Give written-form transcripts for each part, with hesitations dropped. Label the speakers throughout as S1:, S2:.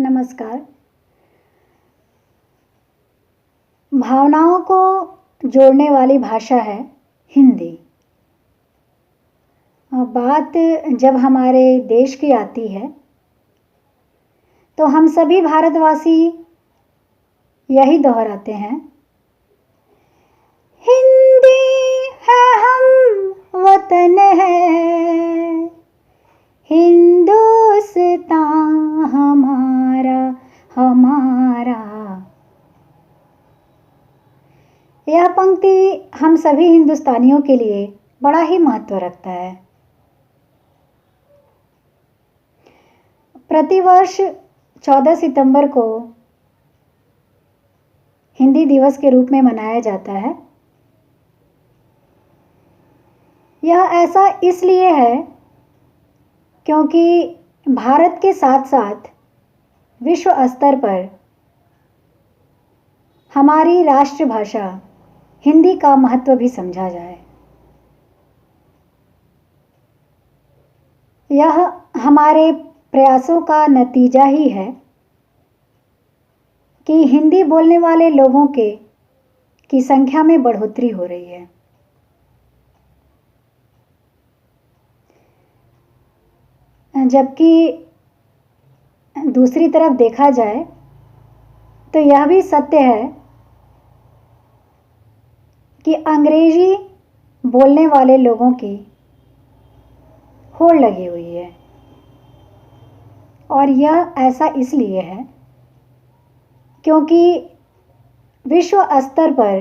S1: नमस्कार। भावनाओं को जोड़ने वाली भाषा है हिंदी। बात जब हमारे देश की आती है तो हम सभी भारतवासी यही दोहराते हैं, हिंदी है हम वतन है, हिंदुस्तान हमारा हमारा। यह पंक्ति हम सभी हिंदुस्तानियों के लिए बड़ा ही महत्व रखता है। प्रतिवर्ष 14 सितंबर को हिंदी दिवस के रूप में मनाया जाता है। यह ऐसा इसलिए है क्योंकि भारत के साथ साथ विश्व स्तर पर हमारी राष्ट्रभाषा हिंदी का महत्व भी समझा जाए। यह हमारे प्रयासों का नतीजा ही है कि हिंदी बोलने वाले लोगों की संख्या में बढ़ोतरी हो रही है। जबकि दूसरी तरफ देखा जाए तो यह भी सत्य है कि अंग्रेजी बोलने वाले लोगों की होड़ लगी हुई है, और यह ऐसा इसलिए है क्योंकि विश्व स्तर पर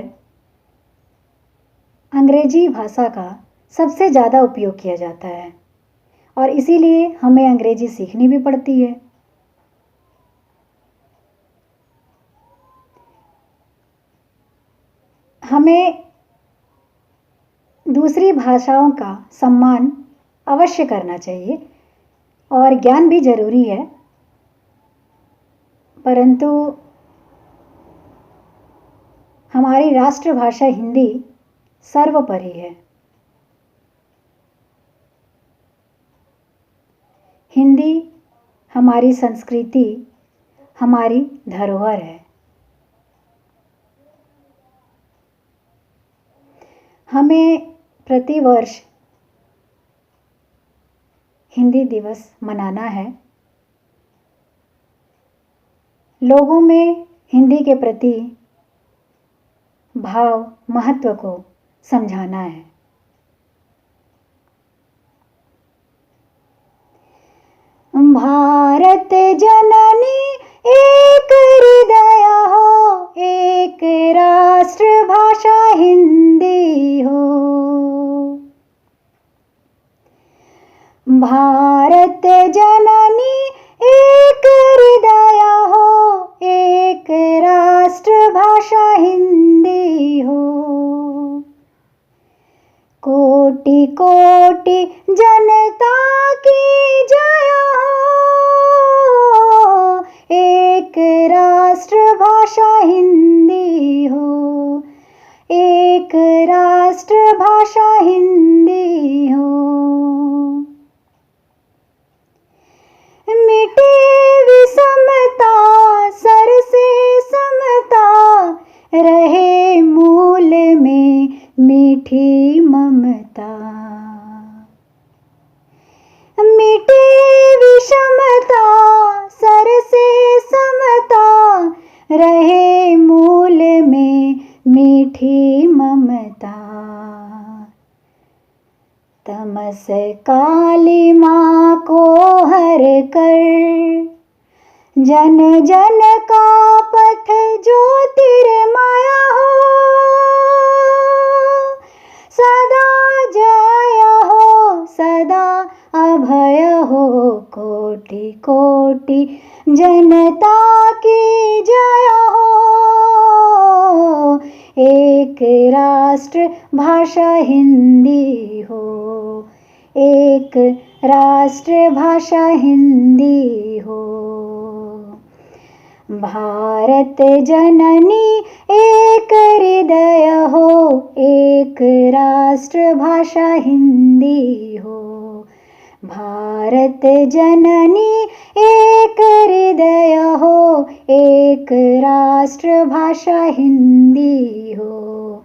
S1: अंग्रेजी भाषा का सबसे ज़्यादा उपयोग किया जाता है और इसीलिए हमें अंग्रेजी सीखनी भी पड़ती है। हमें दूसरी भाषाओं का सम्मान अवश्य करना चाहिए और ज्ञान भी जरूरी है, परंतु हमारी राष्ट्रभाषा हिंदी सर्वोपरि है। हिंदी हमारी संस्कृति, हमारी धरोहर है। हमें प्रतिवर्ष हिंदी दिवस मनाना है। लोगों में हिंदी के प्रति भाव, महत्व को समझाना है। भारत जननी एक हृदय हो, एक राष्ट्रभाषा हिंदी हो। भारत जननी एक हृदय हो, एक राष्ट्रभाषा हिंदी हो। कोटि कोटि जनता की जय हो, एक राष्ट्रभाषा हिंदी हो, एक राष्ट्रभाषा हिंदी हो। मिटे विषमता सर से समता, रहे मूल में मीठी ममता। मिटे विषमता सर से समता, रहे मूल में मीठी ममता। तमस काली माँ को हर कर, जन जन का पथ ज्योतिर्मय हो। सदा जय हो, सदा अभय हो, कोटि कोटि जनता की जय हो। एक राष्ट्र भाषा हिंदी हो, एक राष्ट्र भाषा हिंदी हो। भारत जननी एक हृदय हो, एक राष्ट्रभाषा हिंदी हो। भारत जननी एक हृदय हो, एक राष्ट्र भाषा हिंदी हो,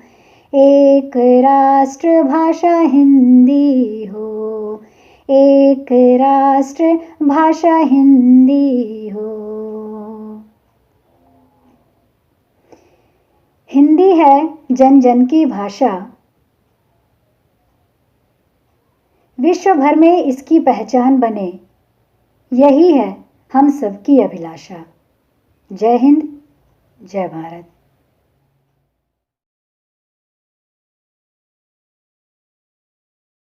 S1: एक राष्ट्र भाषा हिंदी हो, एक राष्ट्र भाषा हिंदी हो। हिंदी है जन जन की भाषा, विश्व भर में इसकी पहचान बने, यही है हम सबकी अभिलाषा। जय हिंद, जय भारत।